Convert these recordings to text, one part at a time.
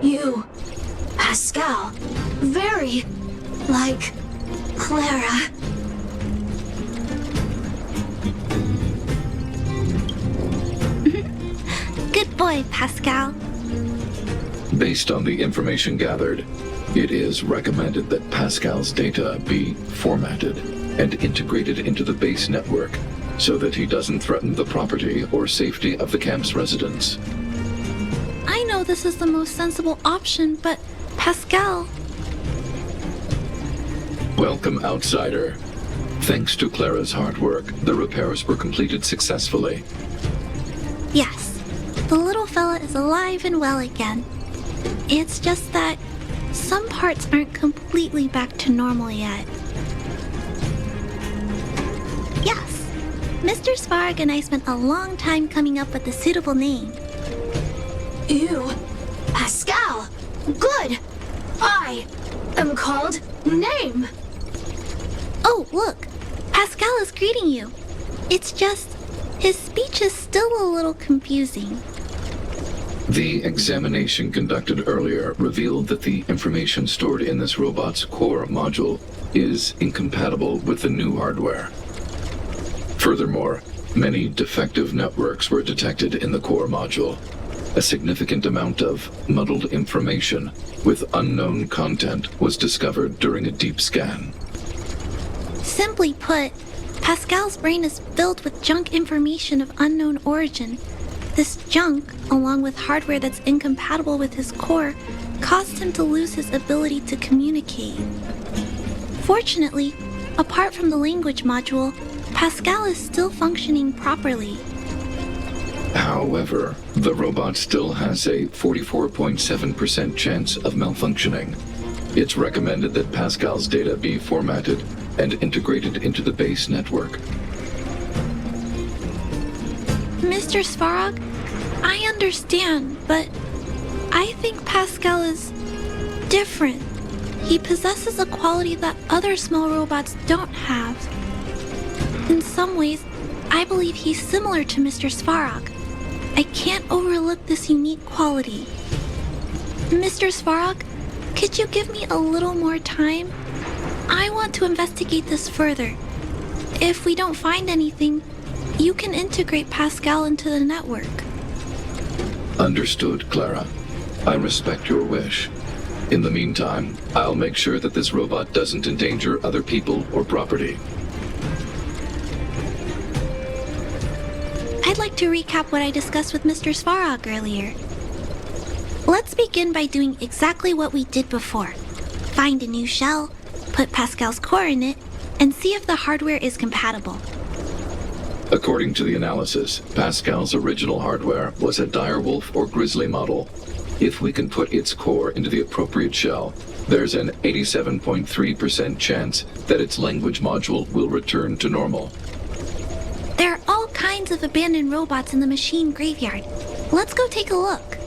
You, Pascal, very like Clara. Good boy, Pascal. Based on the information gathered, it is recommended that Pascal's data be formatted and integrated into the base network so that he doesn't threaten the property or safety of the camp's residents. I know this is the most sensible option, but Pascal... Welcome, outsider. Thanks to Clara's hard work, the repairs were completed successfully. Yes, the little fella is alive and well again. It's just that some parts aren't completely back to normal yet. Yes, Mr. Svarg and I spent a long time coming up with a suitable name. You, Pascal. Good. I am called Name. Oh, look! Pascal is greeting you. It's just, his speech is still a little confusing. The examination conducted earlier revealed that the information stored in this robot's core module is incompatible with the new hardware. Furthermore, many defective networks were detected in the core module. A significant amount of muddled information with unknown content was discovered during a deep scan. Simply put, Pascal's brain is filled with junk information of unknown origin. This junk, along with hardware that's incompatible with his core, caused him to lose his ability to communicate. Fortunately, apart from the language module, Pascal is still functioning properly. However, the robot still has a 44.7% chance of malfunctioning. It's recommended that Pascal's data be formatted and integrated into the base network. Mr. Svarog, I understand, but I think Pascal is different. He possesses a quality that other small robots don't have. In some ways, I believe he's similar to Mr. Svarog. I can't overlook this unique quality. Mr. Svarog, could you give me a little more time? I want to investigate this further. If we don't find anything, you can integrate Pascal into the network. Understood, Clara. I respect your wish. In the meantime, I'll make sure that this robot doesn't endanger other people or property. I'd like to recap what I discussed with Mr. Svarog earlier. Let's begin by doing exactly what we did before. Find a new shell, put Pascal's core in it, and see if the hardware is compatible. According to the analysis, Pascal's original hardware was a direwolf or grizzly model. If we can put its core into the appropriate shell, there's an 87.3% chance that its language module will return to normal. There are all kinds of abandoned robots in the machine graveyard. Let's go take a look.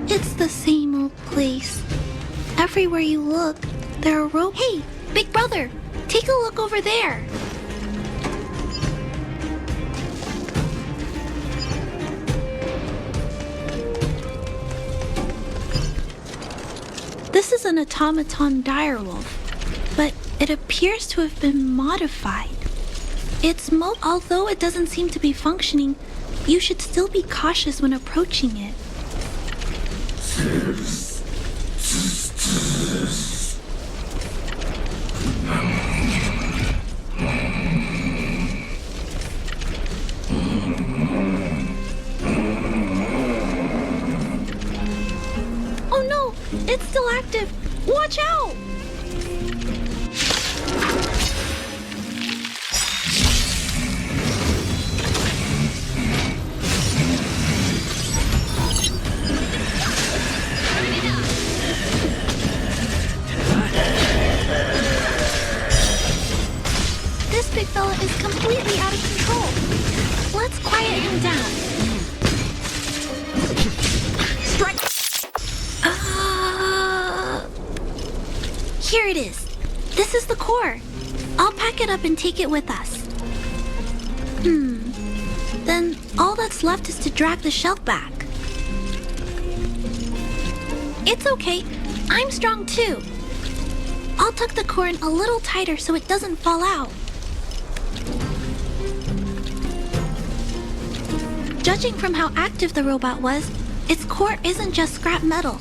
It's the same old place. Everywhere you look, there are robots. Hey, big brother, take a look over there. This is an automaton direwolf, but it appears to have been modified. Although it doesn't seem to be functioning, you should still be cautious when approaching it. Oh no! It's still active! Watch out! This big fella is completely out of control. Let's quiet him down. Strike! Here it is. This is the core. I'll pack it up and take it with us. Then all that's left is to drag the shelf back. It's okay. I'm strong too. I'll tuck the core in a little tighter so it doesn't fall out. Judging from how active the robot was, its core isn't just scrap metal.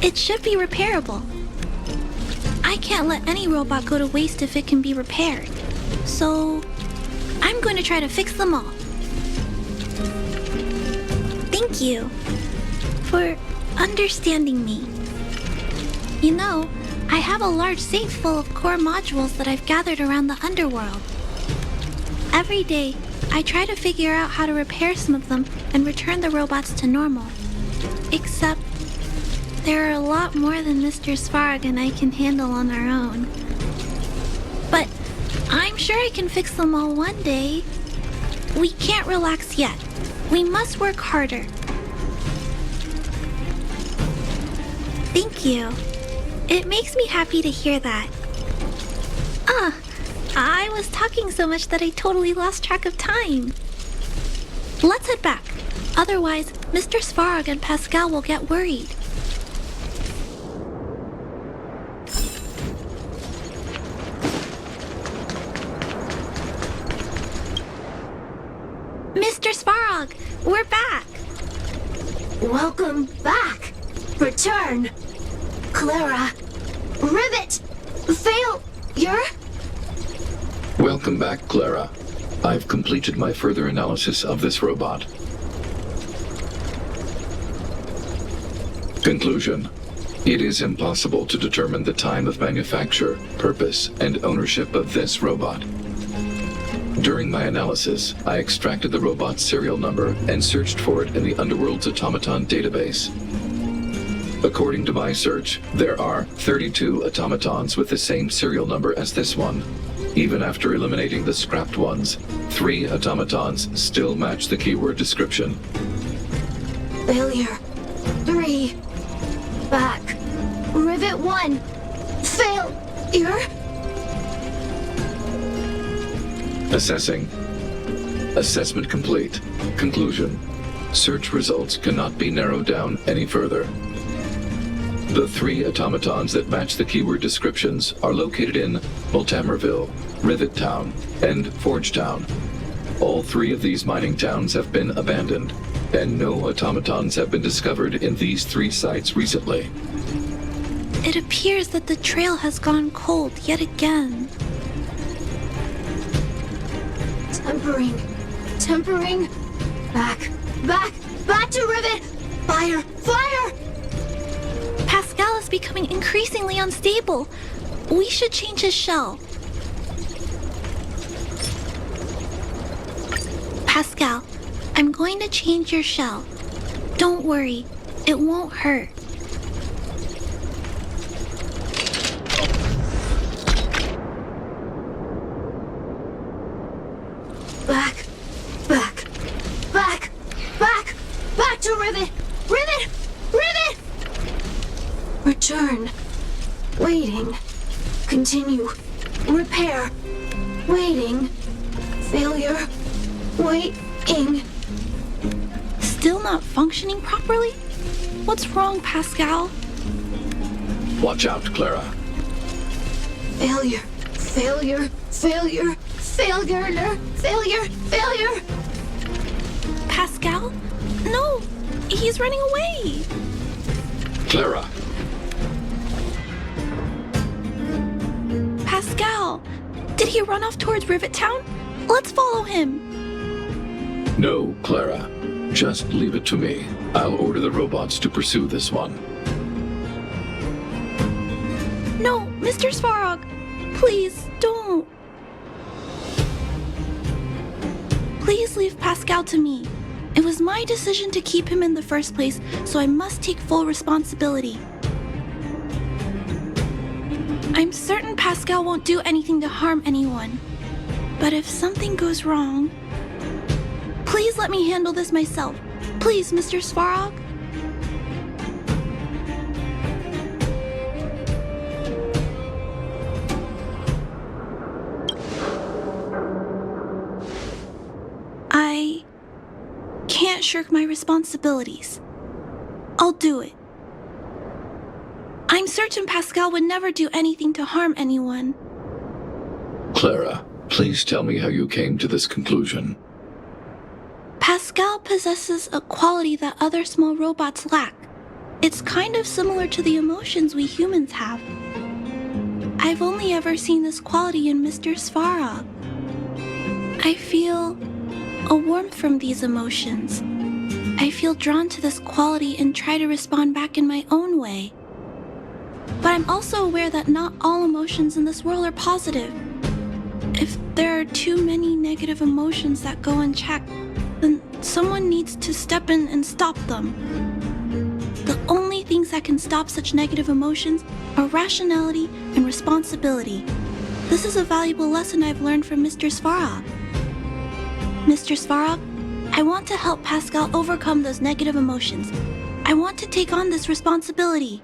It should be repairable. I can't let any robot go to waste if it can be repaired. So, I'm going to try to fix them all. Thank you for understanding me. You know, I have a large safe full of core modules that I've gathered around the underworld. Every day, I try to figure out how to repair some of them and return the robots to normal. Except, There are a lot more than Mr. Svarg and I can handle on our own. But I'm sure I can fix them all one day. We can't relax yet. We must work harder. Thank you. It makes me happy to hear that. I was talking so much that I totally lost track of time. Let's head back. Otherwise, Mr. Svarog and Pascal will get worried. Mr. Svarog, we're back. Welcome back. Return. Clara. Rivet. Failure. Welcome back, Clara. I've completed my further analysis of this robot. Conclusion. It is impossible to determine the time of manufacture, purpose, and ownership of this robot. During my analysis, I extracted the robot's serial number and searched for it in the Underworld's automaton database. According to my search, there are 32 automatons with the same serial number as this one. Even after eliminating the scrapped ones, 3 automatons still match the keyword description. Failure. 3. Back. Rivet 1. Failure. Assessing. Assessment complete. Conclusion. Search results cannot be narrowed down any further. The 3 automatons that match the keyword descriptions are located in Multamerville, Rivet Town, and Forge Town. All 3 of these mining towns have been abandoned, and no automatons have been discovered in these 3 sites recently. It appears that the trail has gone cold yet again. Tempering. Back to Rivet. Fire. Pascal is becoming increasingly unstable. We should change his shell. Pascal, I'm going to change your shell. Don't worry, it won't hurt. Back to Rivet. Return. Waiting. Continue. Repair. Waiting. Failure. Waiting. Still not functioning properly? What's wrong, Pascal? Watch out, Clara. Failure. Pascal? No! He's running away! Clara. Pascal! Did he run off towards Rivet Town? Let's follow him! No, Clara. Just leave it to me. I'll order the robots to pursue this one. No, Mr. Svarog! Please, don't! Please leave Pascal to me. It was my decision to keep him in the first place, so I must take full responsibility. I'm certain Pascal won't do anything to harm anyone. But if something goes wrong... Please let me handle this myself. Please, Mr. Svarog? I can't shirk my responsibilities. I'll do it. I'm certain Pascal would never do anything to harm anyone. Clara, please tell me how you came to this conclusion. Pascal possesses a quality that other small robots lack. It's kind of similar to the emotions we humans have. I've only ever seen this quality in Mr. Svarog. I feel a warmth from these emotions. I feel drawn to this quality and try to respond back in my own way. But I'm also aware that not all emotions in this world are positive. If there are too many negative emotions that go unchecked, then someone needs to step in and stop them. The only things that can stop such negative emotions are rationality and responsibility. This is a valuable lesson I've learned from Mr. Svarog. Mr. Svarog, I want to help Pascal overcome those negative emotions. I want to take on this responsibility.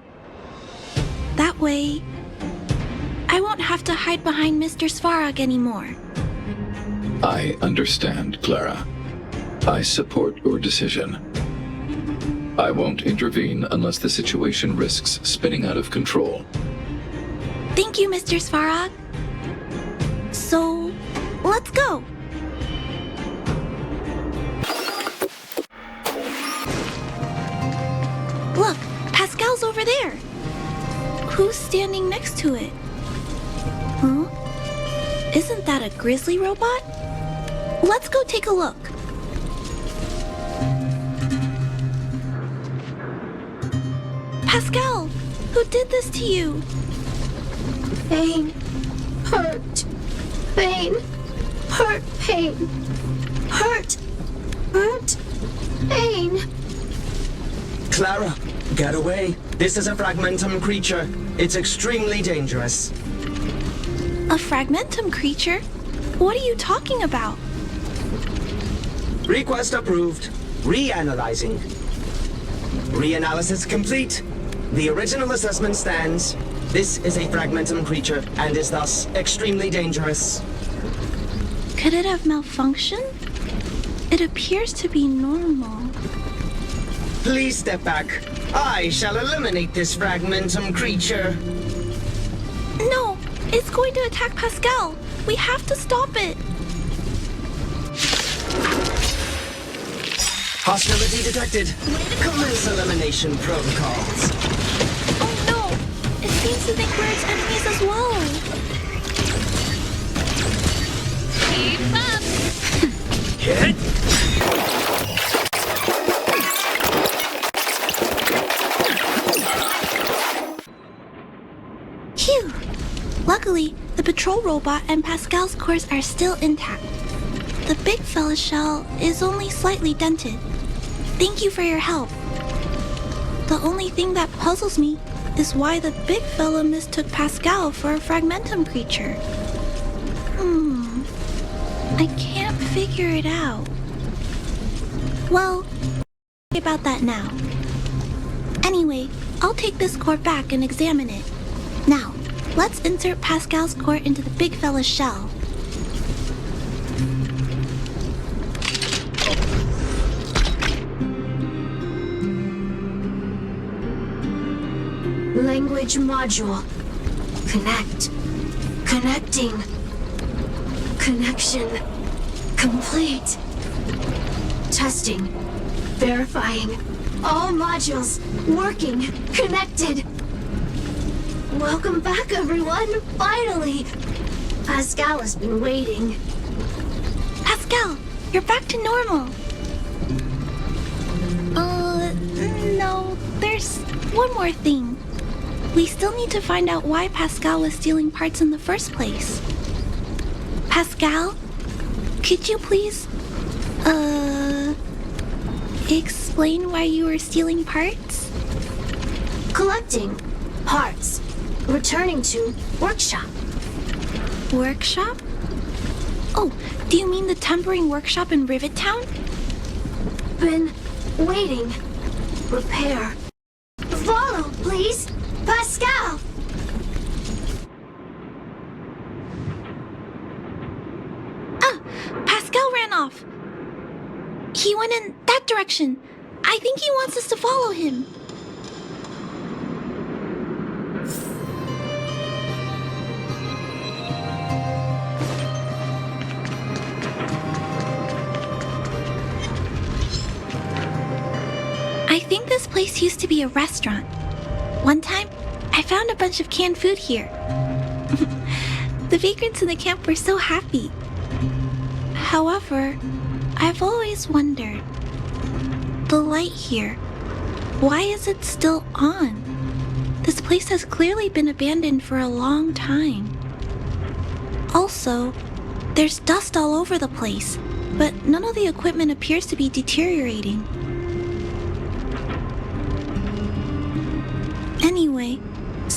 That way, I won't have to hide behind Mr. Svarog anymore. I understand, Clara. I support your decision. I won't intervene unless the situation risks spinning out of control. Thank you, Mr. Svarog. So, let's go! Look, Pascal's over there. Who's standing next to it? Huh? Isn't that a grizzly robot? Let's go take a look. Pascal, who did this to you? Pain. Hurt. Pain. Hurt. Pain. Hurt. Hurt. Pain. Clara, get away. This is a fragmentum creature. It's extremely dangerous. A fragmentum creature? What are you talking about? Request approved. Reanalyzing. Reanalysis complete. The original assessment stands. This is a fragmentum creature and is thus extremely dangerous. Could it have malfunctioned? It appears to be normal. Please step back. I shall eliminate this fragmentum creature. No, it's going to attack Pascal. We have to stop it. Hostility detected. Commence elimination protocols. Oh no, it seems to think we're its enemies as well. Keep up! Hit! Phew! Luckily, the patrol robot and Pascal's cores are still intact. The big fella's shell is only slightly dented. Thank you for your help. The only thing that puzzles me is why the big fella mistook Pascal for a fragmentum creature. I can't figure it out. Well, about that now. Anyway, I'll take this core back and examine it. Now, let's insert Pascal's core into the big fella's shell. Language module. Connect. Connecting. Connection. Complete. Testing. Verifying. All modules working. Connected. Welcome back, everyone. Finally. Pascal has been waiting. Pascal, you're back to normal. No, there's one more thing. We still need to find out why Pascal was stealing parts in the first place. Pascal, could you please, explain why you were stealing parts? Collecting. Parts. Returning to workshop. Workshop? Oh, do you mean the tempering workshop in Rivet Town? Been waiting. Repair. Follow, please. Pascal! Ah! Pascal ran off! He went in that direction. I think he wants us to follow him. I think this place used to be a restaurant. One time, I found a bunch of canned food here. The vagrants in the camp were so happy. However, I've always wondered, the light here, why is it still on? This place has clearly been abandoned for a long time. Also, there's dust all over the place, but none of the equipment appears to be deteriorating.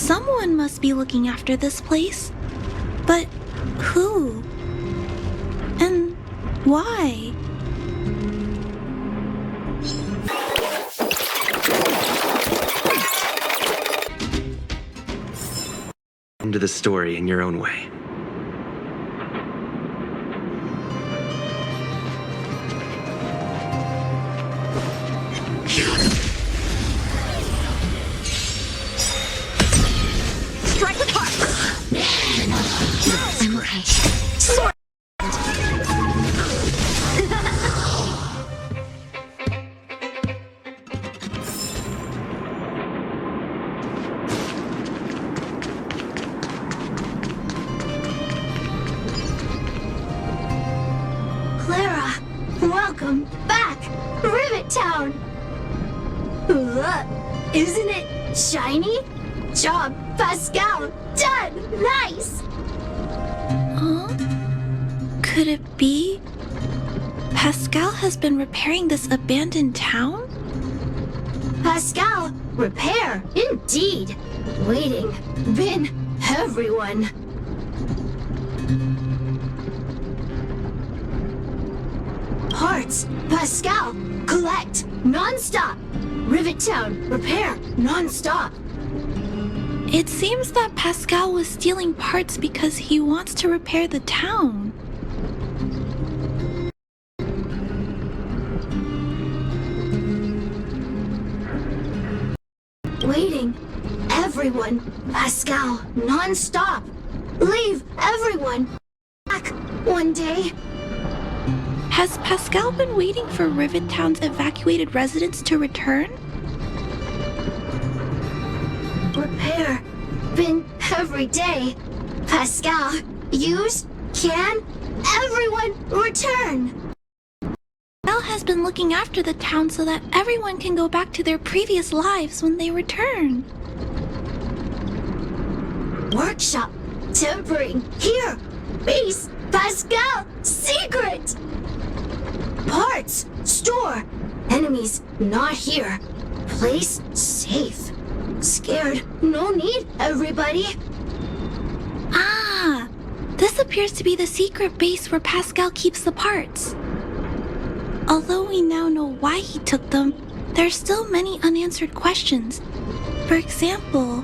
Someone must be looking after this place. But who? And why? Into the story in your own way. Strike with heart! I'm okay. Sword! Clara, welcome back, Rivet Town! Isn't it shiny? Job, Pascal! Done! Nice! Huh? Could it be? Pascal has been repairing this abandoned town? Pascal, repair, indeed. Waiting, been everyone. Parts, Pascal, collect, non-stop. Rivet Town, repair, non-stop. It seems that Pascal was stealing parts because he wants to repair the town. Waiting, everyone, Pascal, non-stop. Leave everyone. Back one day. Has Pascal been waiting for Rivet Town's evacuated residents to return? Repair, been every day. Pascal, use, can, everyone return. Pascal has been looking after the town so that everyone can go back to their previous lives when they return. Workshop, tempering, here, base, Pascal, secret. Parts, store, enemies not here. Place safe. Scared, no need, everybody. Ah! This appears to be the secret base where Pascal keeps the parts. Although we now know why he took them, there are still many unanswered questions. For example,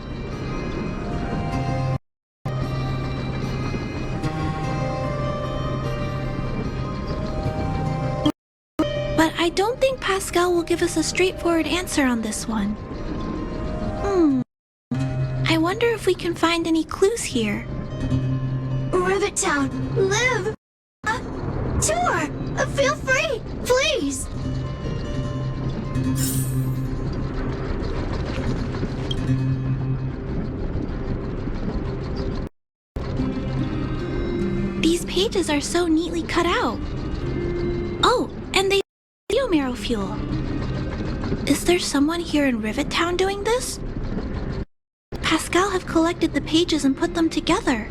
but I don't think Pascal will give us a straightforward answer on this one. I wonder if we can find any clues here. Rivet Town, live. Tour, feel free, please. These pages are so neatly cut out. Oh, and they marrow fuel. Is there someone here in Rivet Town doing this? Pascal have collected the pages and put them together.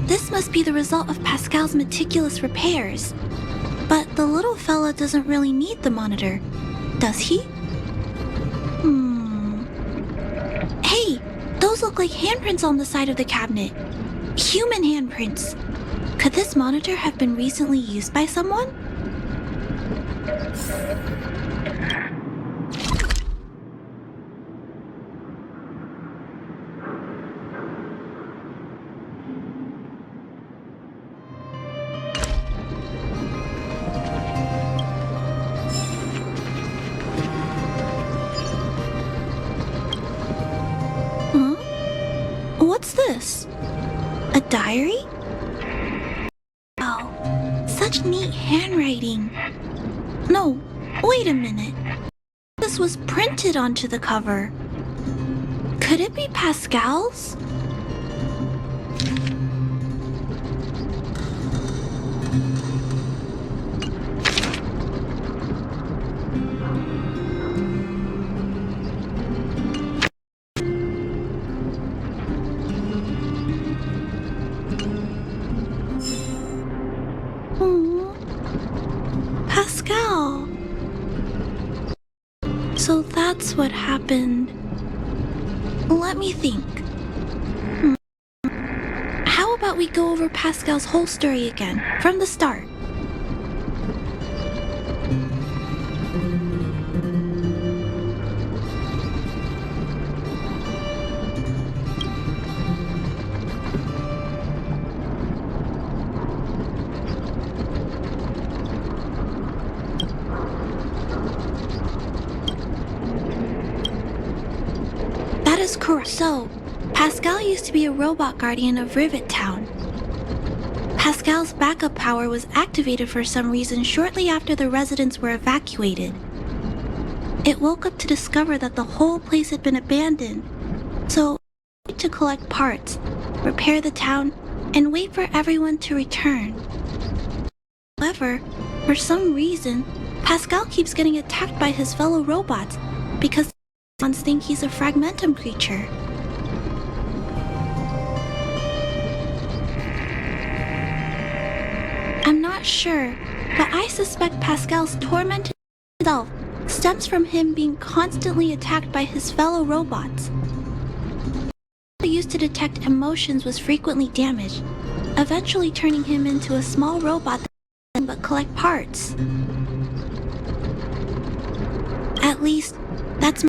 This must be the result of Pascal's meticulous repairs. But the little fella doesn't really need the monitor, does he? Hey, those look like handprints on the side of the cabinet. Human handprints. Could this monitor have been recently used by someone? What's this? A diary? Oh, such neat handwriting. No, wait a minute. This was printed onto the cover. Could it be Pascal's? that's what happened. Let me think. How about we go over Pascal's whole story again, from the start? That is correct. So, Pascal used to be a robot guardian of Rivet Town. Pascal's backup power was activated for some reason shortly after the residents were evacuated. It woke up to discover that the whole place had been abandoned, so it had to collect parts, repair the town, and wait for everyone to return. However, for some reason, Pascal keeps getting attacked by his fellow robots because ones think he's a fragmentum creature. I'm not sure, but I suspect Pascal's tormented self stems from him being constantly attacked by his fellow robots. The used to detect emotions was frequently damaged, eventually turning him into a small robot that can but collect parts. At least, that's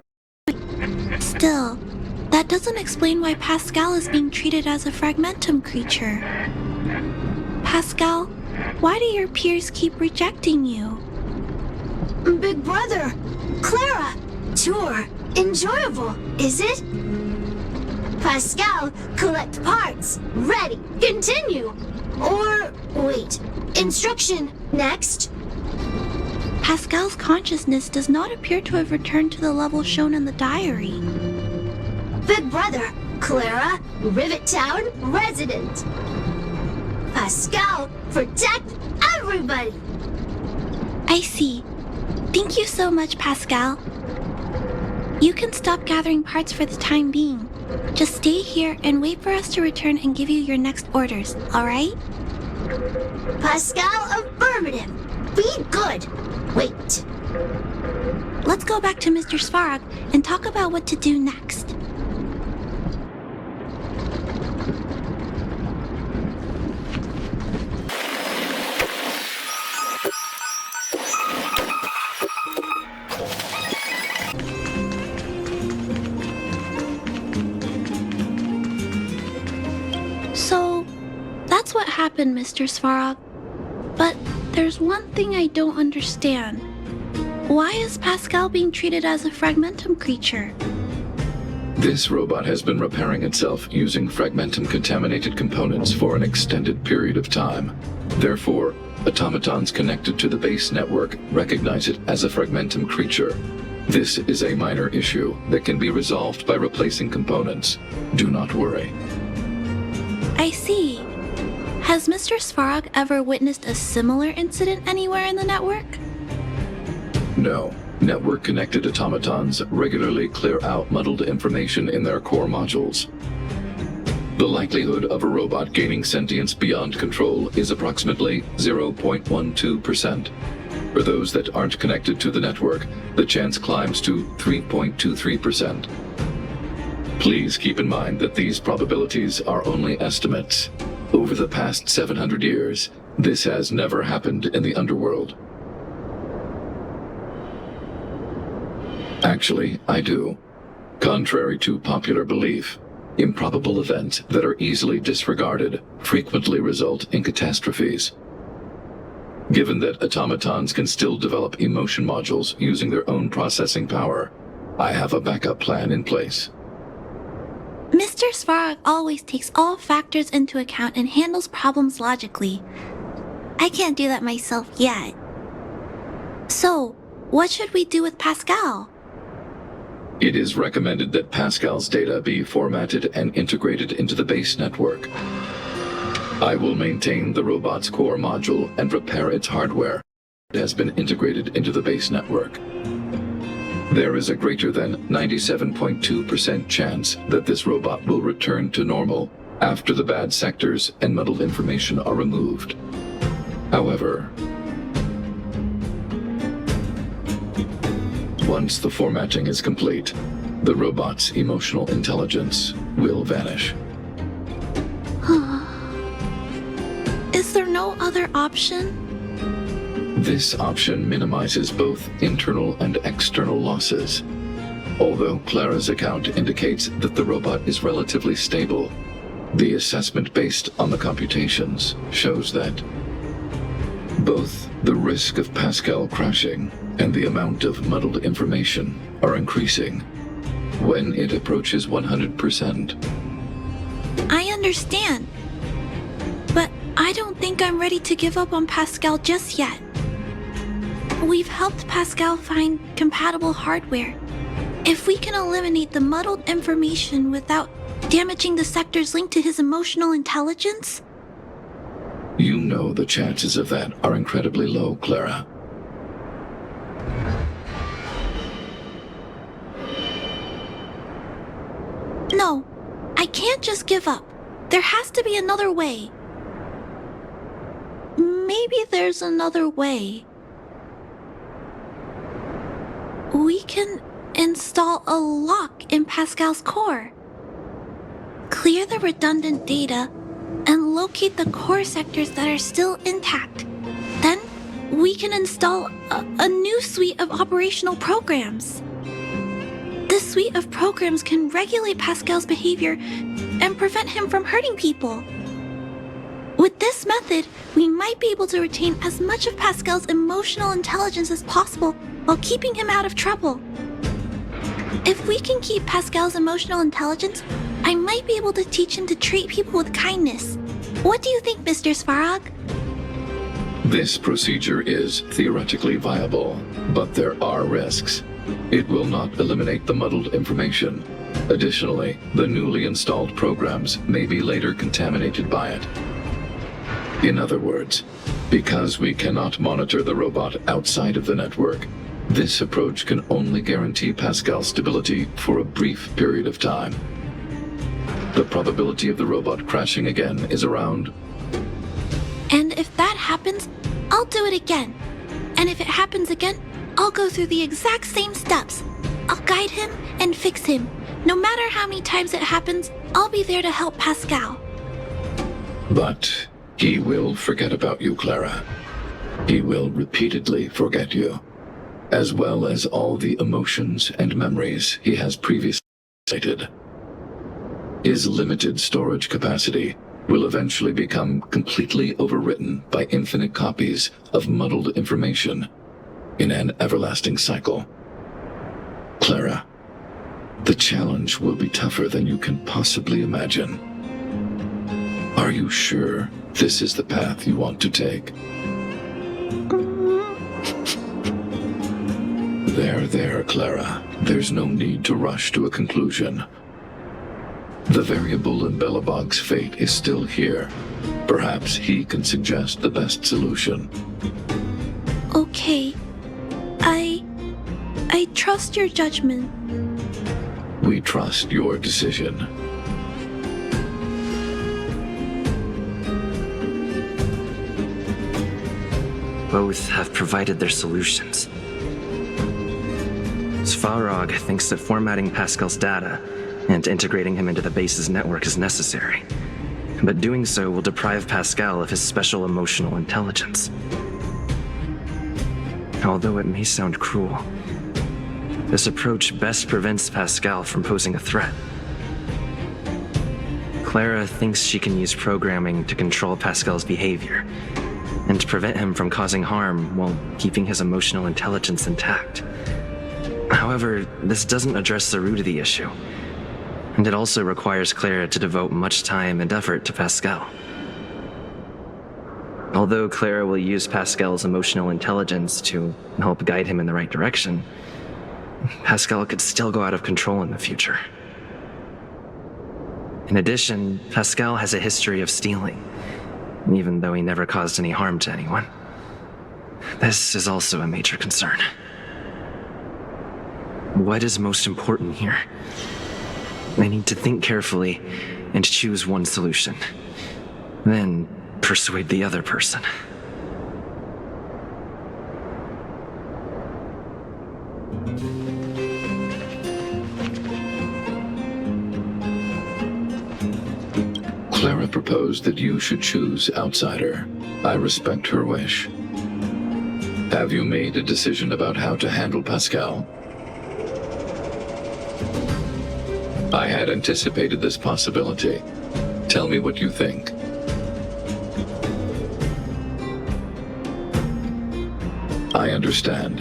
Still, that doesn't explain why Pascal is being treated as a fragmentum creature. Pascal, why do your peers keep rejecting you? Big brother, Clara, tour, enjoyable, is it? Pascal, collect parts, ready, continue. Or, wait, instruction, next. Pascal's consciousness does not appear to have returned to the level shown in the diary. Big brother, Clara, Rivet Town resident. Pascal, protect everybody. I see. Thank you so much, Pascal. You can stop gathering parts for the time being. Just stay here and wait for us to return and give you your next orders, alright? Pascal, affirmative. Be good. Wait. Let's go back to Mr. Svarog and talk about what to do next. So, that's what happened, Mr. Svarog. But there's one thing I don't understand. Why is Pascal being treated as a fragmentum creature? This robot has been repairing itself using fragmentum-contaminated components for an extended period of time. Therefore, automatons connected to the base network recognize it as a fragmentum creature. This is a minor issue that can be resolved by replacing components. Do not worry. I see. Has Mr. Svarog ever witnessed a similar incident anywhere in the network? No. Network-connected automatons regularly clear out muddled information in their core modules. The likelihood of a robot gaining sentience beyond control is approximately 0.12%. For those that aren't connected to the network, the chance climbs to 3.23%. Please keep in mind that these probabilities are only estimates. Over the past 700 years, this has never happened in the underworld. Actually, I do. Contrary to popular belief, improbable events that are easily disregarded frequently result in catastrophes. Given that automatons can still develop emotion modules using their own processing power, I have a backup plan in place. Mr. Svarog always takes all factors into account and handles problems logically. I can't do that myself yet. So, what should we do with Pascal? It is recommended that Pascal's data be formatted and integrated into the base network. I will maintain the robot's core module and repair its hardware. It has been integrated into the base network. There is a greater than 97.2% chance that this robot will return to normal after the bad sectors and muddled information are removed. However, Once the formatting is complete, the robot's emotional intelligence will vanish. Is there no other option? This option minimizes both internal and external losses. Although Clara's account indicates that the robot is relatively stable, the assessment based on the computations shows that both the risk of Pascal crashing and the amount of muddled information are increasing when it approaches 100%. I understand. But I don't think I'm ready to give up on Pascal just yet. We've helped Pascal find compatible hardware. If we can eliminate the muddled information without damaging the sectors linked to his emotional intelligence... You know the chances of that are incredibly low, Clara. No, I can't just give up. There has to be another way. Maybe there's another way. We can install a lock in Pascal's core. Clear the redundant data and locate the core sectors that are still intact. Then we can install a new suite of operational programs. This suite of programs can regulate Pascal's behavior and prevent him from hurting people. With this method, we might be able to retain as much of Pascal's emotional intelligence as possible while keeping him out of trouble. If we can keep Pascal's emotional intelligence, I might be able to teach him to treat people with kindness. What do you think, Mr. Svarog? This procedure is theoretically viable, but there are risks. It will not eliminate the muddled information. Additionally, the newly installed programs may be later contaminated by it. In other words, because we cannot monitor the robot outside of the network, this approach can only guarantee Pascal's stability for a brief period of time. The probability of the robot crashing again is around... And if that happens, I'll do it again. And if it happens again, I'll go through the exact same steps. I'll guide him and fix him. No matter how many times it happens, I'll be there to help Pascal. But he will forget about you, Clara. He will repeatedly forget you, as well as all the emotions and memories he has previously stated. His limited storage capacity will eventually become completely overwritten by infinite copies of muddled information in an everlasting cycle. Clara, the challenge will be tougher than you can possibly imagine. Are you sure this is the path you want to take? There, Clara. There's no need to rush to a conclusion. The variable in Belobog's fate is still here. Perhaps he can suggest the best solution. Okay. I trust your judgment. We trust your decision. Both have provided their solutions. Svarog thinks that formatting Pascal's data and integrating him into the base's network is necessary. But doing so will deprive Pascal of his special emotional intelligence. Although it may sound cruel, this approach best prevents Pascal from posing a threat. Clara thinks she can use programming to control Pascal's behavior and prevent him from causing harm while keeping his emotional intelligence intact. However, this doesn't address the root of the issue, and it also requires Clara to devote much time and effort to Pascal. Although Clara will use Pascal's emotional intelligence to help guide him in the right direction, Pascal could still go out of control in the future. In addition, Pascal has a history of stealing, even though he never caused any harm to anyone. This is also a major concern. What is most important here? I need to think carefully and choose one solution. Then persuade the other person. Clara proposed that you should choose Outsider. I respect her wish. Have you made a decision about how to handle Pascal? I had anticipated this possibility. Tell me what you think. I understand.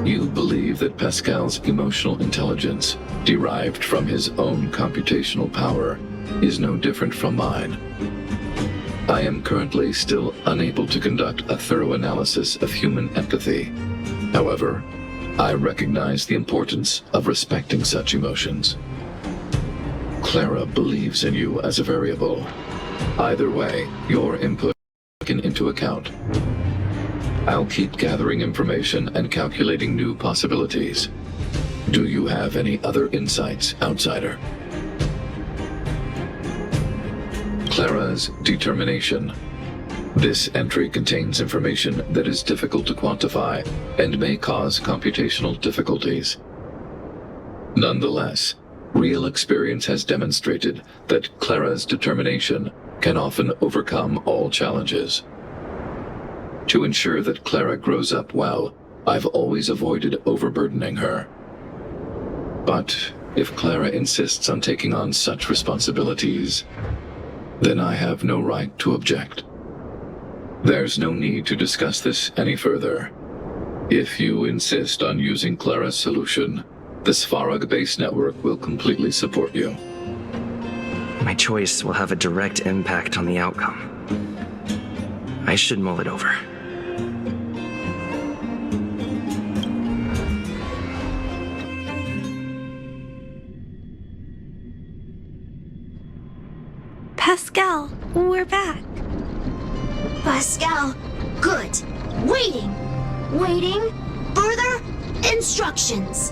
You believe that Pascal's emotional intelligence, derived from his own computational power, is no different from mine. I am currently still unable to conduct a thorough analysis of human empathy. However, I recognize the importance of respecting such emotions. Clara believes in you as a variable. Either way, your input is taken into account. I'll keep gathering information and calculating new possibilities. Do you have any other insights, Outsider? Clara's determination. This entry contains information that is difficult to quantify and may cause computational difficulties. Nonetheless, real experience has demonstrated that Clara's determination can often overcome all challenges. To ensure that Clara grows up well, I've always avoided overburdening her. But if Clara insists on taking on such responsibilities, then I have no right to object. There's no need to discuss this any further. If you insist on using Clara's solution, the Svarog base network will completely support you. My choice will have a direct impact on the outcome. I should mull it over. Pascal, we're back. Pascal, good. Waiting. Waiting. Further instructions.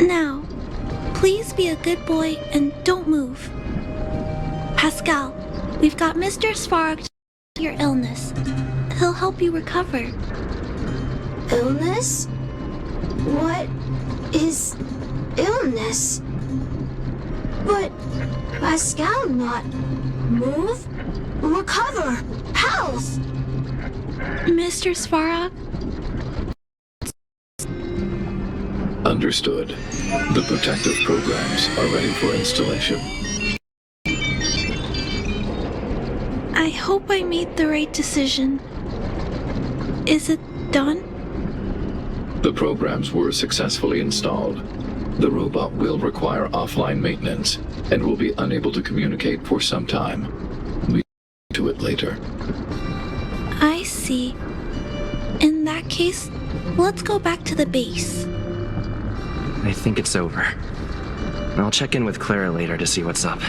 Now, please be a good boy and don't move. Pascal, we've got Mr. Svarog to treat your illness. He'll help you recover. Illness? What is illness? But Pascal not move, recover, health. Mr. Svarog? Understood. The protective programs are ready for installation. I hope I made the right decision. Is it done? The programs were successfully installed. The robot will require offline maintenance and will be unable to communicate for some time. We will get to it later. I see. In that case, let's go back to the base. I think it's over. I'll check in with Clara later to see what's up.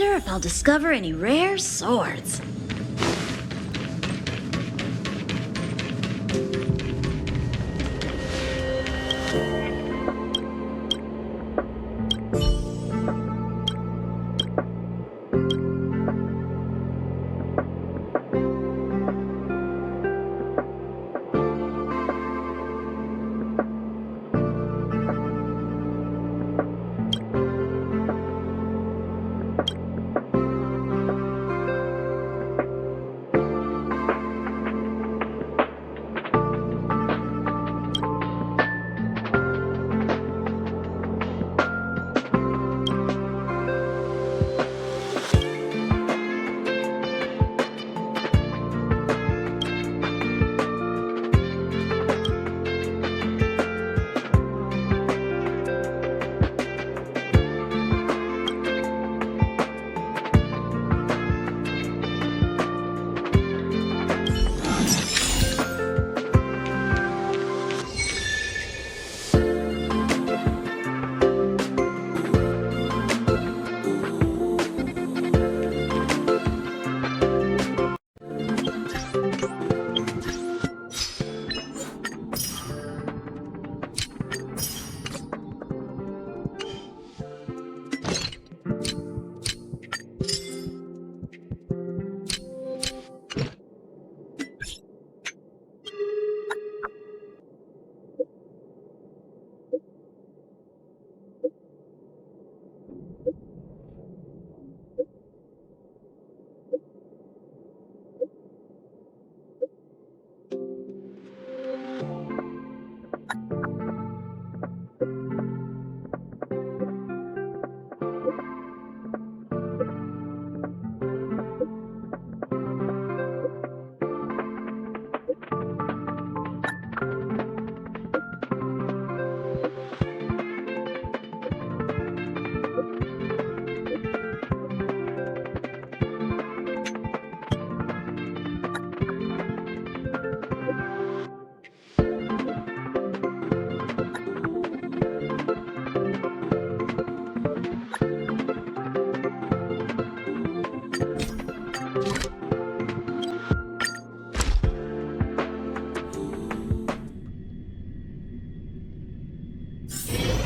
Wonder if I'll discover any rare swords.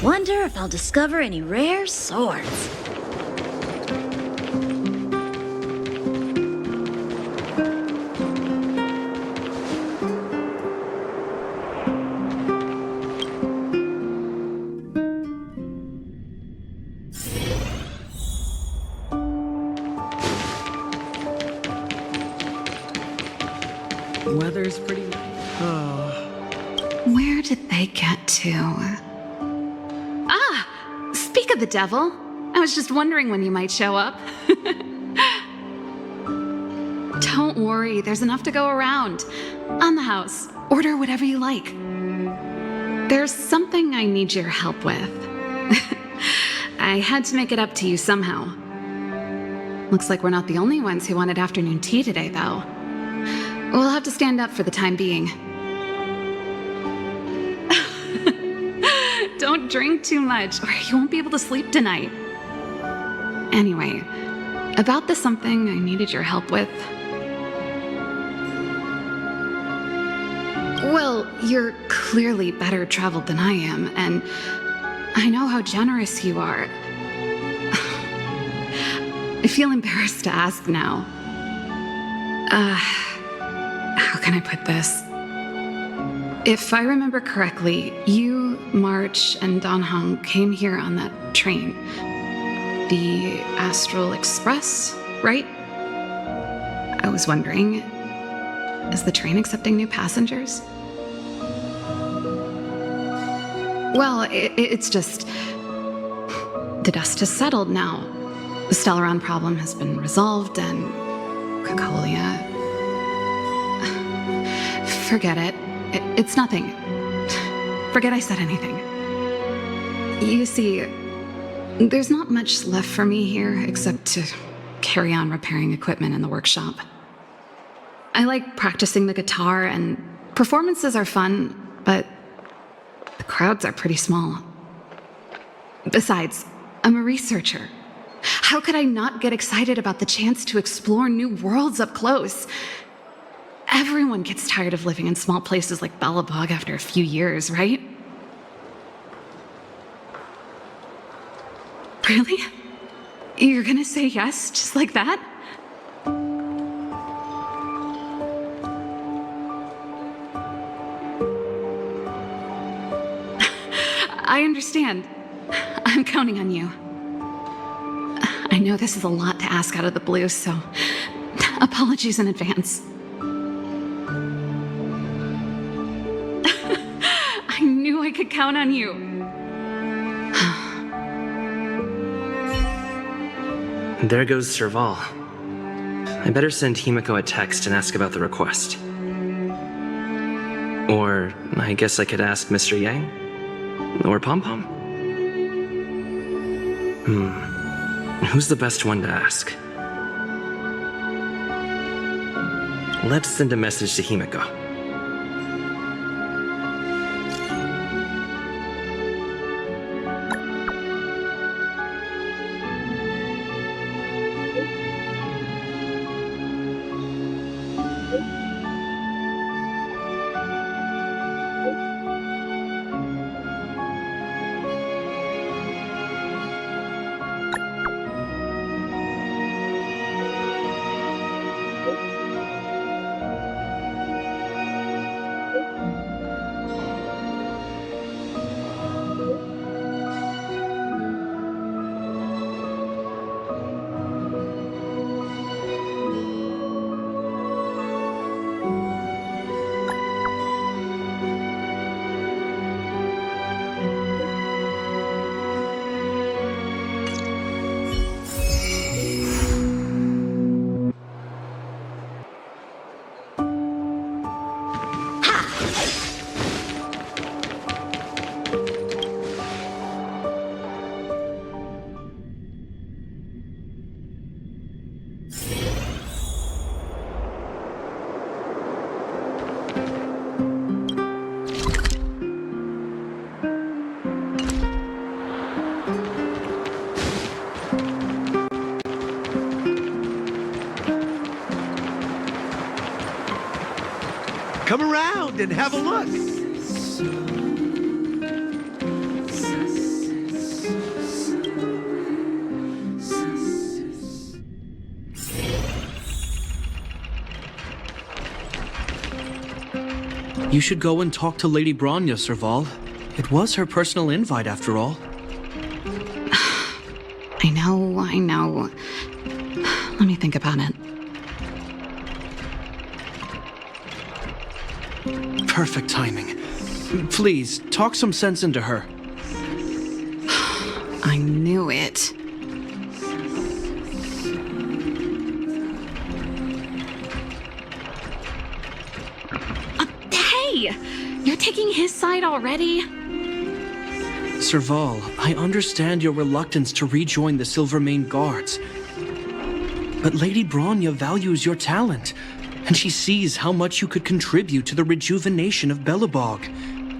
Wonder if I'll discover any rare swords. Weather's pretty nice. Where did they get to? Ah! Speak of the devil. I was just wondering when you might show up. Don't worry, there's enough to go around. On the house, order whatever you like. There's something I need your help with. I had to make it up to you somehow. Looks like we're not the only ones who wanted afternoon tea today, though. We'll have to stand up for the time being. Don't drink too much, or you won't be able to sleep tonight. Anyway, about the something I needed your help with. Well, you're clearly better traveled than I am, and I know how generous you are. I feel embarrassed to ask now. How can I put this? If I remember correctly, you, March, and Don Hong came here on that train. The Astral Express, right? I was wondering, is the train accepting new passengers? Well, it's just... the dust has settled now. The Stellaron problem has been resolved, and Krakolia... Forget it. It's nothing. Forget I said anything. You see, there's not much left for me here except to carry on repairing equipment in the workshop. I like practicing the guitar, and performances are fun, but the crowds are pretty small. Besides, I'm a researcher. How could I not get excited about the chance to explore new worlds up close? Everyone gets tired of living in small places like Belobog after a few years, right? Really? You're gonna say yes, just like that? I understand. I'm counting on you. I know this is a lot to ask out of the blue, so apologies in advance. I knew I could count on you. There goes Serval. I better send Himiko a text and ask about the request. Or I guess I could ask Mr. Yang? Or Pom Pom? Who's the best one to ask? Let's send a message to Himiko. Come around and have a look. You should go and talk to Lady Bronya, Serval. It was her personal invite, after all. I know. Let me think about it. Perfect timing. Please, talk some sense into her. I knew it. Hey! You're taking his side already? Serval, I understand your reluctance to rejoin the Silvermane Guards. But Lady Bronya values your talent, and she sees how much you could contribute to the rejuvenation of Belobog.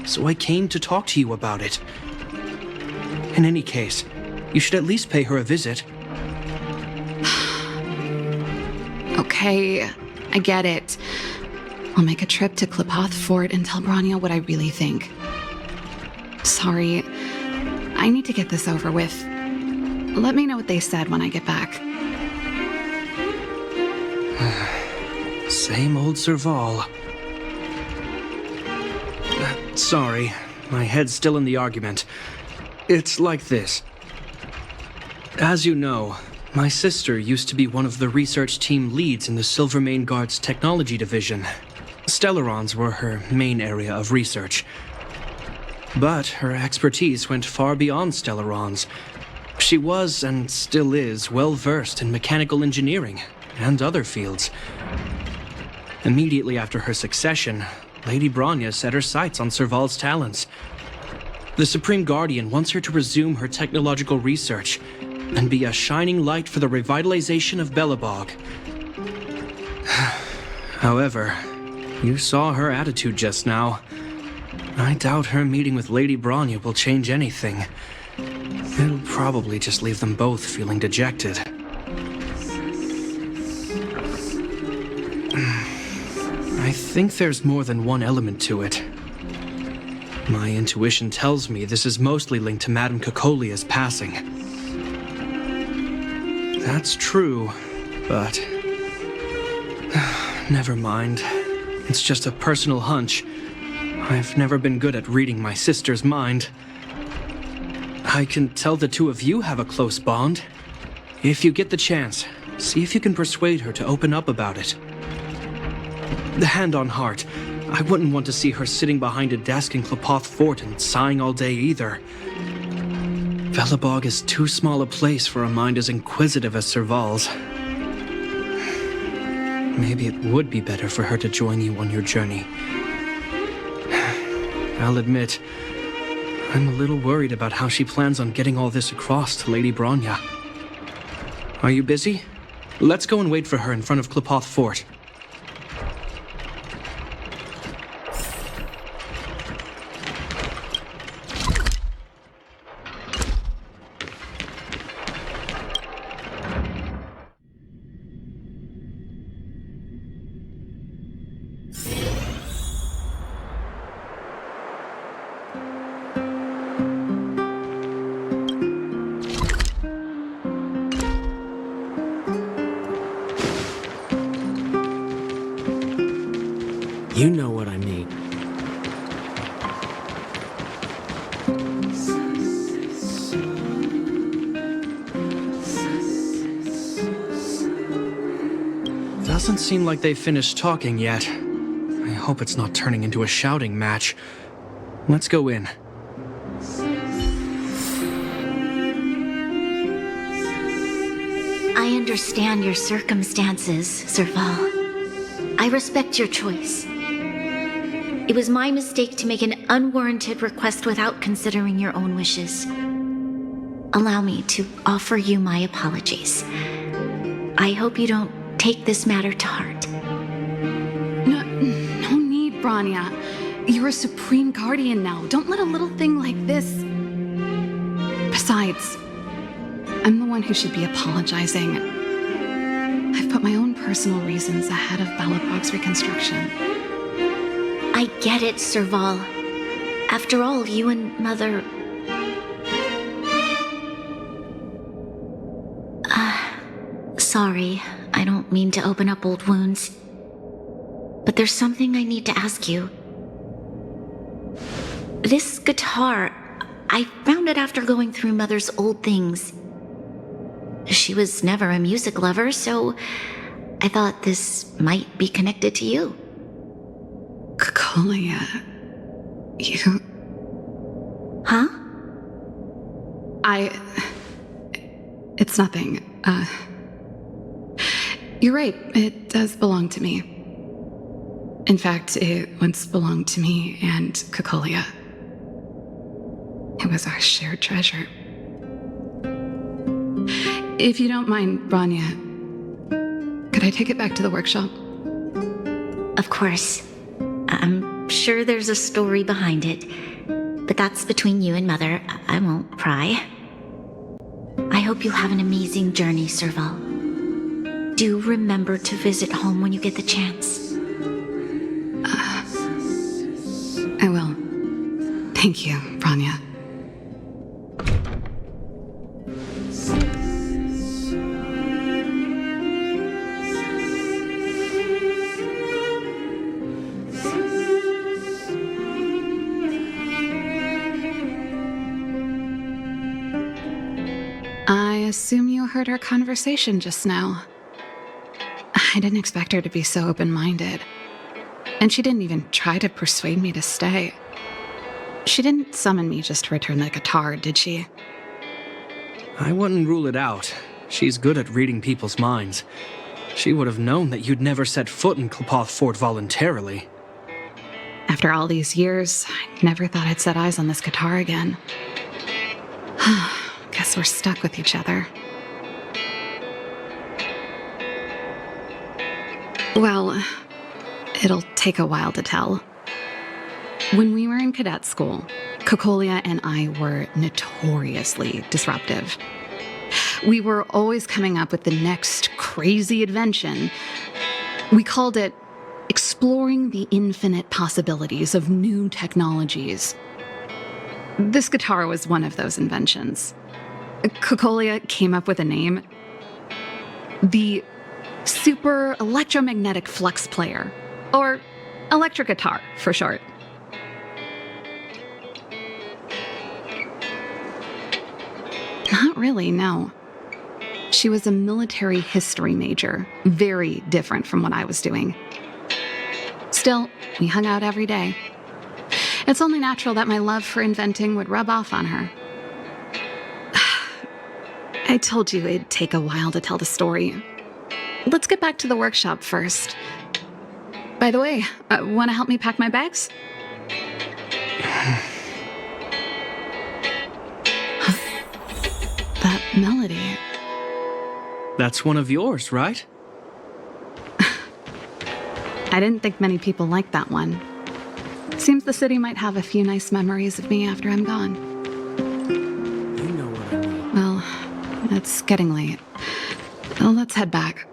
So I came to talk to you about it. In any case, you should at least pay her a visit. Okay, I get it. I'll make a trip to Klipoth Fort and tell Bronya what I really think. Sorry, I need to get this over with. Let me know what they said when I get back. Same old Serval. Sorry, my head's still in the argument. It's like this. As you know, my sister used to be one of the research team leads in the Silvermane Guard's technology division. Stellarons were her main area of research. But her expertise went far beyond Stellarons. She was, and still is, well-versed in mechanical engineering and other fields. Immediately after her succession, Lady Bronya set her sights on Serval's talents. The Supreme Guardian wants her to resume her technological research and be a shining light for the revitalization of Belobog. However, you saw her attitude just now. I doubt her meeting with Lady Bronya will change anything. It'll probably just leave them both feeling dejected. I think there's more than one element to it. My intuition tells me this is mostly linked to Madame Cocolia's passing. That's true, but... never mind. It's just a personal hunch. I've never been good at reading my sister's mind. I can tell the two of you have a close bond. If you get the chance, see if you can persuade her to open up about it. The hand on heart, I wouldn't want to see her sitting behind a desk in Klapoth Fort and sighing all day either. Velabog is too small a place for a mind as inquisitive as Serval's. Maybe it would be better for her to join you on your journey. I'll admit, I'm a little worried about how she plans on getting all this across to Lady Bronya. Are you busy? Let's go and wait for her in front of Klapoth Fort. You know what I mean. Doesn't seem like they've finished talking yet. I hope it's not turning into a shouting match. Let's go in. I understand your circumstances, Serval. I respect your choice. It was my mistake to make an unwarranted request without considering your own wishes. Allow me to offer you my apologies. I hope you don't take this matter to heart. No need, Bronya. You're a supreme guardian now. Don't let a little thing like this... Besides, I'm the one who should be apologizing. I've put my own personal reasons ahead of Balapog's reconstruction. I get it, Serval. After all, you and Mother... Sorry, I don't mean to open up old wounds. But there's something I need to ask you. This guitar, I found it after going through Mother's old things. She was never a music lover, so I thought this might be connected to you. Cocolia, you... Huh? It's nothing. You're right, it does belong to me. In fact, it once belonged to me and Cocolia. It was our shared treasure. If you don't mind, Bronya, could I take it back to the workshop? Of course. I'm sure there's a story behind it, but that's between you and Mother. I won't pry. I hope you have an amazing journey, Serval. Do remember to visit home when you get the chance. I will. Thank you, Bronya. I assume you heard our conversation just now. I didn't expect her to be so open-minded. And she didn't even try to persuade me to stay. She didn't summon me just to return the guitar, did she? I wouldn't rule it out. She's good at reading people's minds. She would have known that you'd never set foot in Klapoth Fort voluntarily. After all these years, I never thought I'd set eyes on this guitar again. Guess we're stuck with each other. Well, it'll take a while to tell. When we were in cadet school, Kokolia and I were notoriously disruptive. We were always coming up with the next crazy invention. We called it exploring the infinite possibilities of new technologies. This guitar was one of those inventions. Kokolia came up with a name. The Super Electromagnetic Flux Player, or electric guitar for short. Not really, no. She was a military history major, very different from what I was doing. Still, we hung out every day. It's only natural that my love for inventing would rub off on her. I told you it'd take a while to tell the story. Let's get back to the workshop first. By the way, want to help me pack my bags? That melody. That's one of yours, right? I didn't think many people liked that one. Seems the city might have a few nice memories of me after I'm gone. You know what I mean. Well, it's getting late. Let's head back.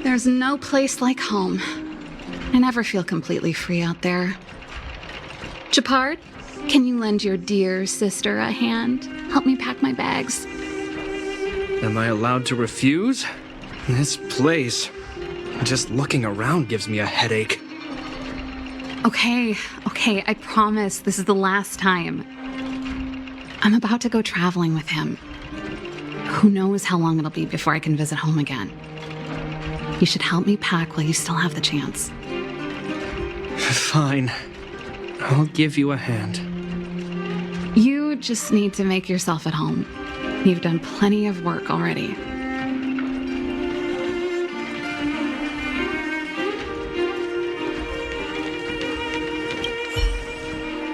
There's no place like home. I never feel completely free out there. Japard, can you lend your dear sister a hand? Help me pack my bags. Am I allowed to refuse? This place, just looking around gives me a headache. Okay, I promise this is the last time. I'm about to go traveling with him. Who knows how long it'll be before I can visit home again. You should help me pack while you still have the chance. Fine. I'll give you a hand. You just need to make yourself at home. You've done plenty of work already.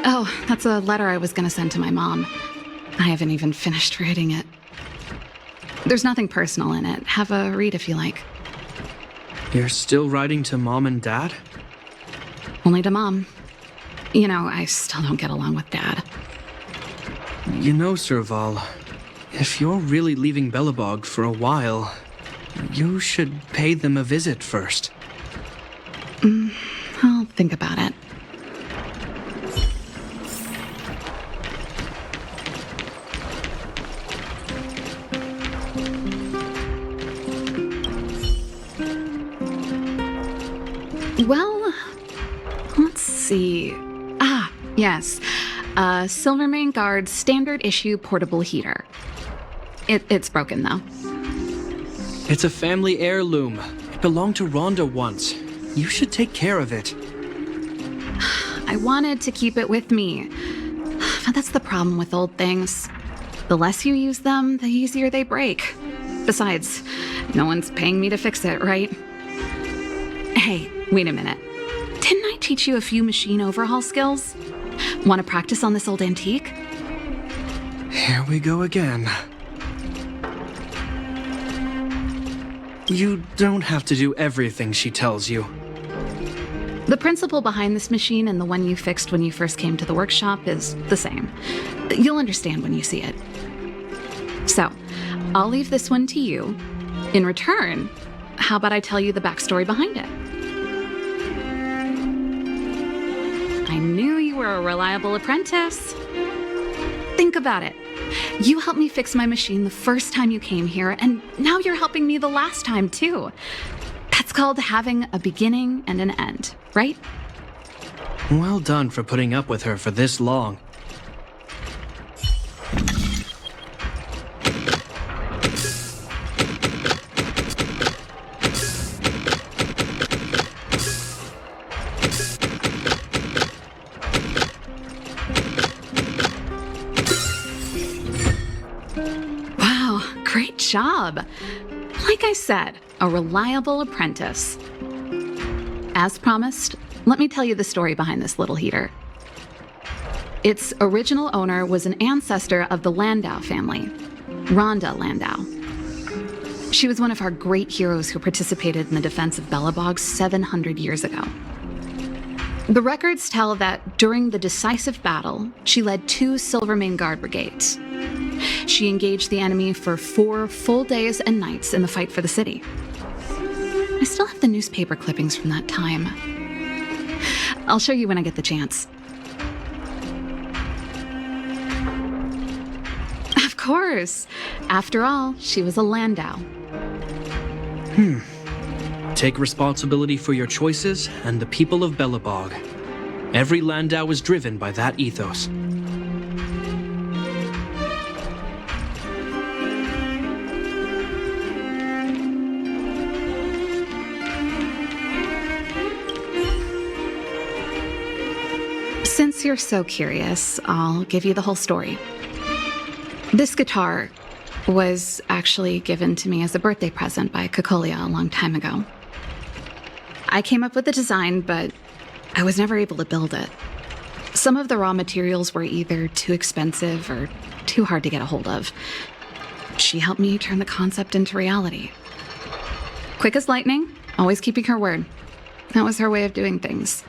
Oh, that's a letter I was going to send to my mom. I haven't even finished writing it. There's nothing personal in it. Have a read if you like. You're still writing to Mom and Dad? Only to Mom. You know, I still don't get along with Dad. You know, Serval, if you're really leaving Belobog for a while, you should pay them a visit first. I'll think about it. Well, let's see. Yes. Silvermane Guard's standard issue portable heater. It's broken, though. It's a family heirloom. It belonged to Rhonda once. You should take care of it. I wanted to keep it with me. But that's the problem with old things. The less you use them, the easier they break. Besides, no one's paying me to fix it, right? Hey, wait a minute. Didn't I teach you a few machine overhaul skills? Want to practice on this old antique? Here we go again. You don't have to do everything she tells you. The principle behind this machine and the one you fixed when you first came to the workshop is the same. You'll understand when you see it. So, I'll leave this one to you. In return, how about I tell you the backstory behind it? I knew you were a reliable apprentice. Think about it. You helped me fix my machine the first time you came here, and now you're helping me the last time, too. That's called having a beginning and an end, right? Well done for putting up with her for this long. Great job. Like I said, a reliable apprentice. As promised, let me tell you the story behind this little heater. Its original owner was an ancestor of the Landau family, Rhonda Landau. She was one of our great heroes who participated in the defense of Belobog 700 years ago. The records tell that during the decisive battle, she led 2 Silvermane Guard brigades. She engaged the enemy for 4 full days and nights in the fight for the city. I still have the newspaper clippings from that time. I'll show you when I get the chance. Of course. After all, she was a Landau. Take responsibility for your choices and the people of Belobog. Every Landau is driven by that ethos. Since you're so curious, I'll give you the whole story. This guitar was actually given to me as a birthday present by Cocolia a long time ago. I came up with the design, but I was never able to build it. Some of the raw materials were either too expensive or too hard to get a hold of. She helped me turn the concept into reality. Quick as lightning, always keeping her word. That was her way of doing things.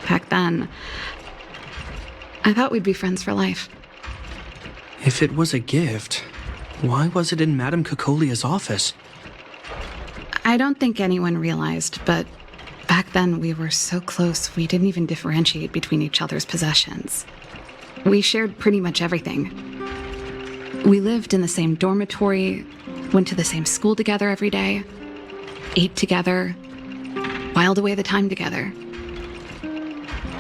Back then, I thought we'd be friends for life. If it was a gift, why was it in Madame Cocolia's office? I don't think anyone realized, but back then we were so close we didn't even differentiate between each other's possessions. We shared pretty much everything. We lived in the same dormitory, went to the same school together every day, ate together, whiled away the time together,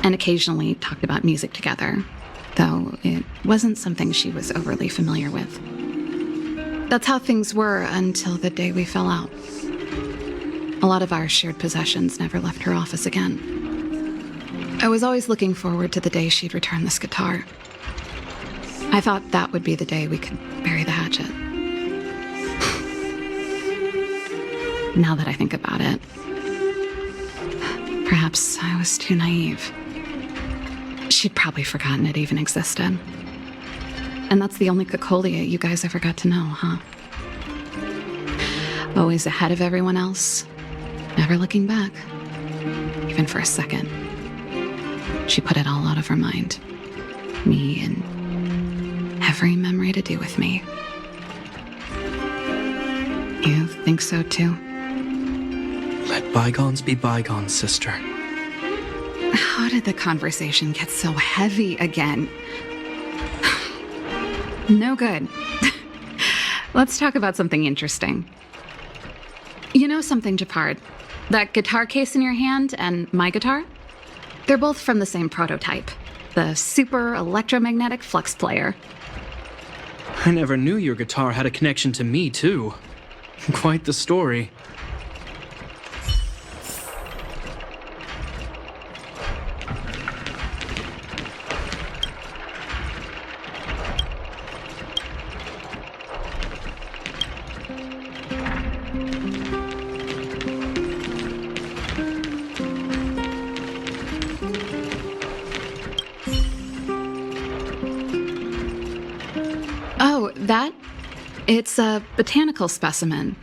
and occasionally talked about music together, though it wasn't something she was overly familiar with. That's how things were until the day we fell out. A lot of our shared possessions never left her office again. I was always looking forward to the day she'd return this guitar. I thought that would be the day we could bury the hatchet. Now that I think about it, perhaps I was too naive. She'd probably forgotten it even existed. And that's the only Cocolia you guys ever got to know, huh? Always ahead of everyone else, never looking back, even for a second. She put it all out of her mind. Me and every memory to do with me. You think so too? Let bygones be bygones, sister. How did the conversation get so heavy again? No good. Let's talk about something interesting. You know something, Japard? That guitar case in your hand and my guitar? They're both from the same prototype. The Super Electromagnetic Flux Player. I never knew your guitar had a connection to me, too. Quite the story. That? It's a botanical specimen.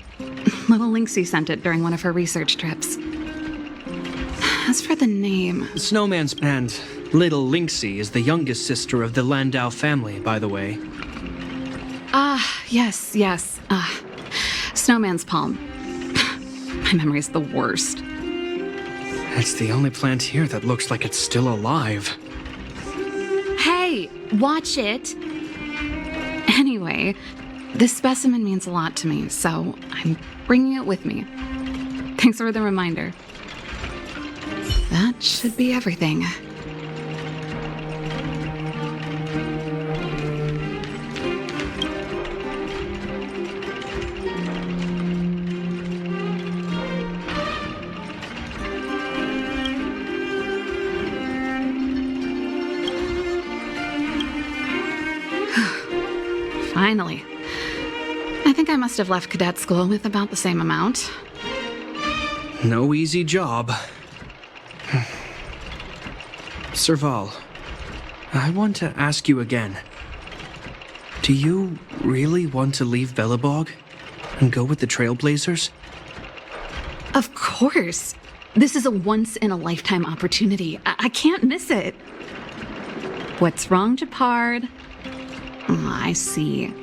Little Lynxie sent it during one of her research trips. As for the name... Snowman's and Little Lynxie is the youngest sister of the Landau family, by the way. Yes. Snowman's palm. My memory's the worst. It's the only plant here that looks like it's still alive. Hey, watch it! Anyway, this specimen means a lot to me, so I'm bringing it with me. Thanks for the reminder. That should be everything. Finally. I think I must have left cadet school with about the same amount. No easy job. Serval, I want to ask you again. Do you really want to leave Belobog and go with the Trailblazers? Of course. This is a once-in-a-lifetime opportunity. I can't miss it. What's wrong, Japard? I see.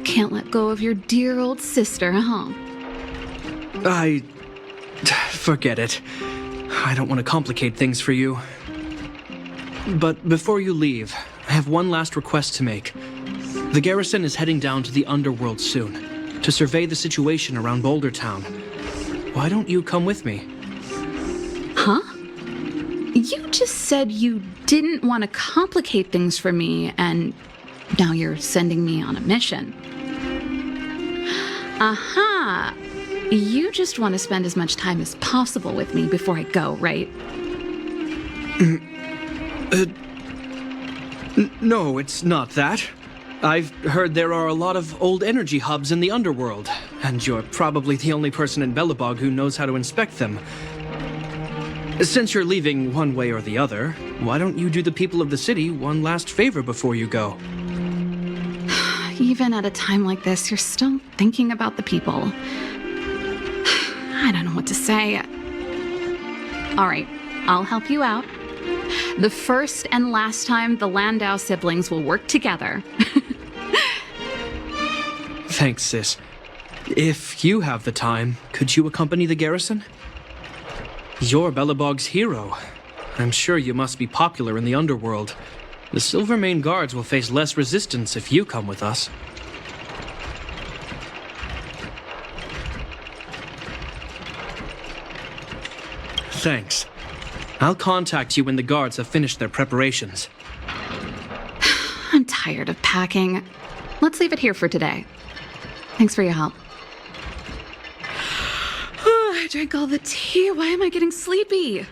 Can't let go of your dear old sister, huh? Forget it. I don't want to complicate things for you. But before you leave, I have one last request to make. The garrison is heading down to the underworld soon, to survey the situation around Boulder Town. Why don't you come with me? Huh? You just said you didn't want to complicate things for me, and now you're sending me on a mission. Aha! You just want to spend as much time as possible with me before I go, right? No, it's not that. I've heard there are a lot of old energy hubs in the underworld, and you're probably the only person in Belobog who knows how to inspect them. Since you're leaving one way or the other, why don't you do the people of the city one last favor before you go? Even at a time like this, you're still thinking about the people. I don't know what to say. All right, I'll help you out. The first and last time the Landau siblings will work together. Thanks, sis. If you have the time, could you accompany the garrison? You're Belobog's hero. I'm sure you must be popular in the underworld. The Silvermane Guards will face less resistance if you come with us. Thanks. I'll contact you when the guards have finished their preparations. I'm tired of packing. Let's leave it here for today. Thanks for your help. I drank all the tea. Why am I getting sleepy?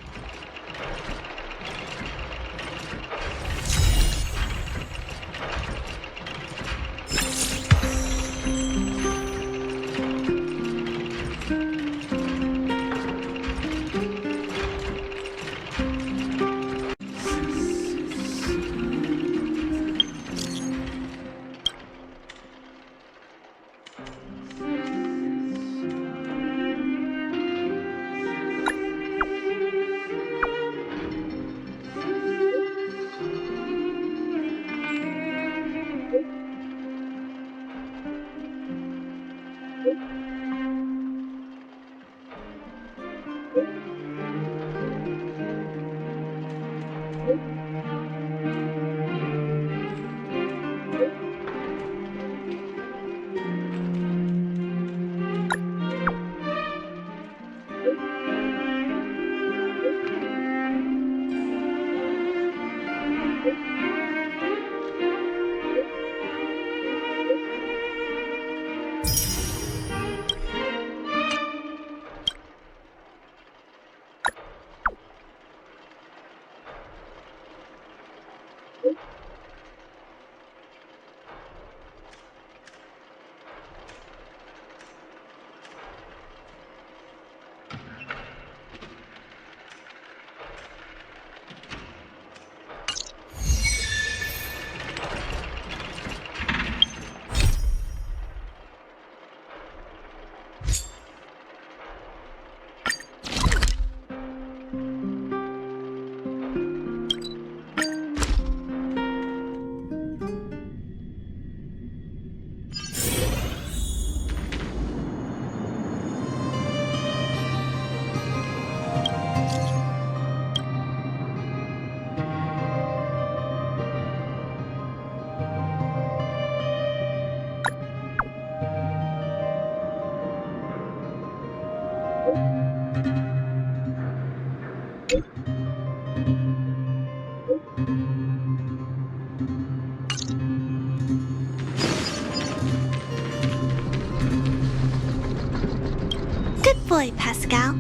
Good boy, Pascal.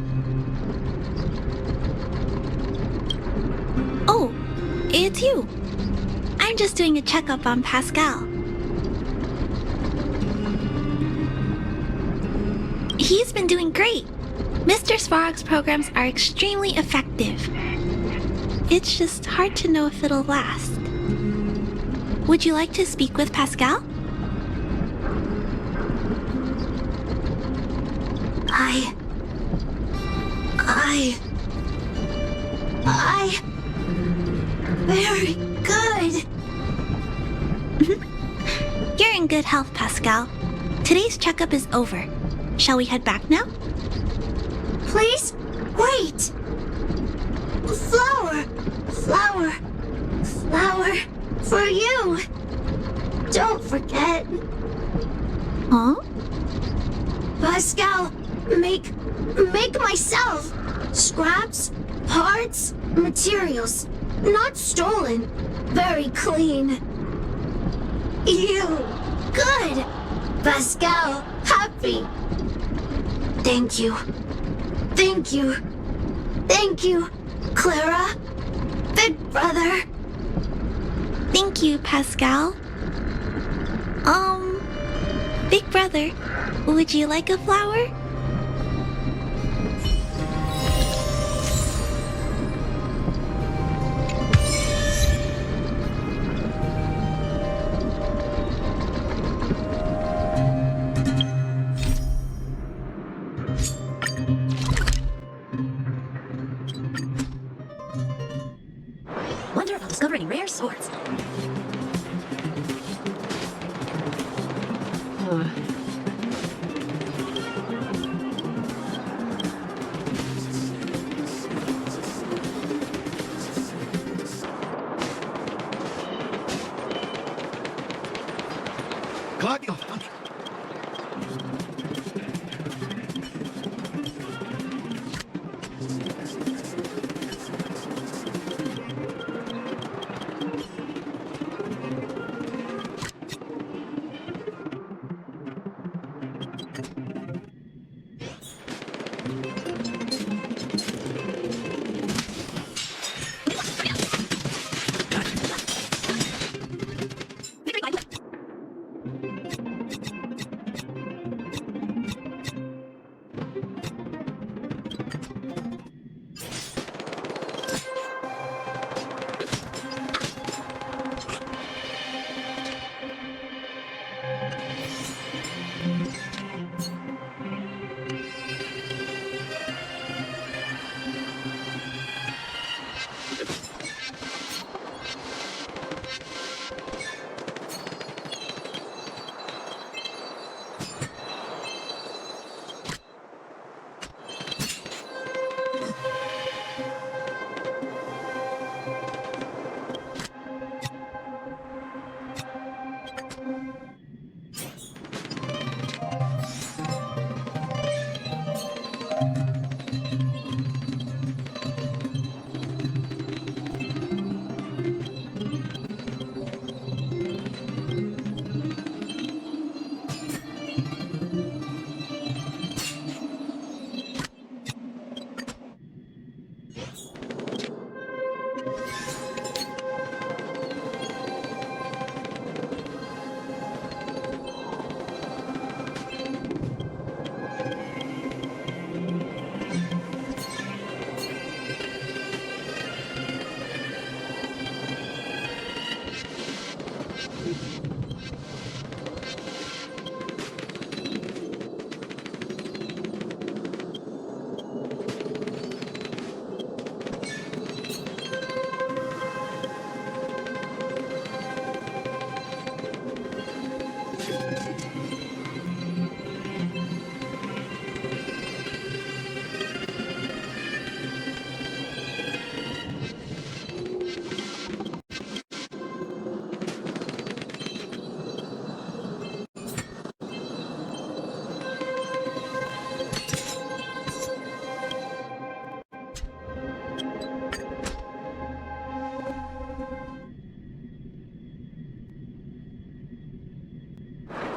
Oh, it's you. I'm just doing a checkup on Pascal. He's been doing great. Mr. Svarog's programs are extremely effective. It's just hard to know if it'll last. Would you like to speak with Pascal? Very good. You're in good health, Pascal. Today's checkup is over. Shall we head back now? Please, wait. Flower for you. Don't forget. Huh? Pascal, make myself. Scraps, parts, materials. Not stolen. Very clean. You. Good. Pascal, happy. Thank you. Thank you. Thank you, Clara. Big brother. Thank you, Pascal. Big brother, would you like a flower? Wonderful discovering rare swords. Claudio.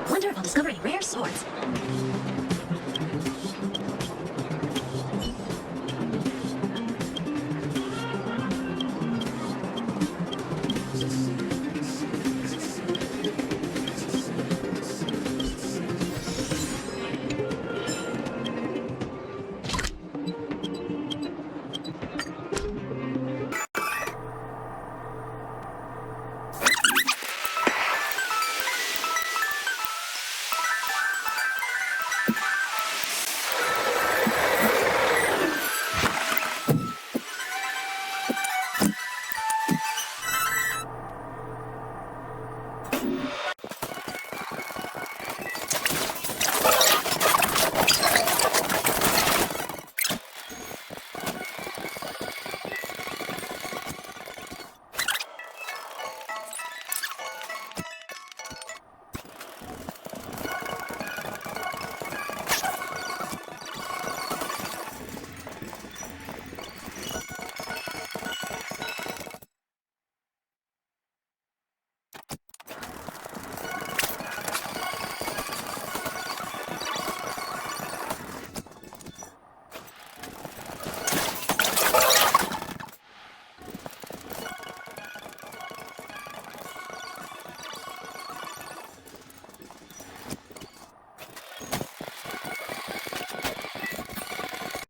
Wonderful discovering rare swords.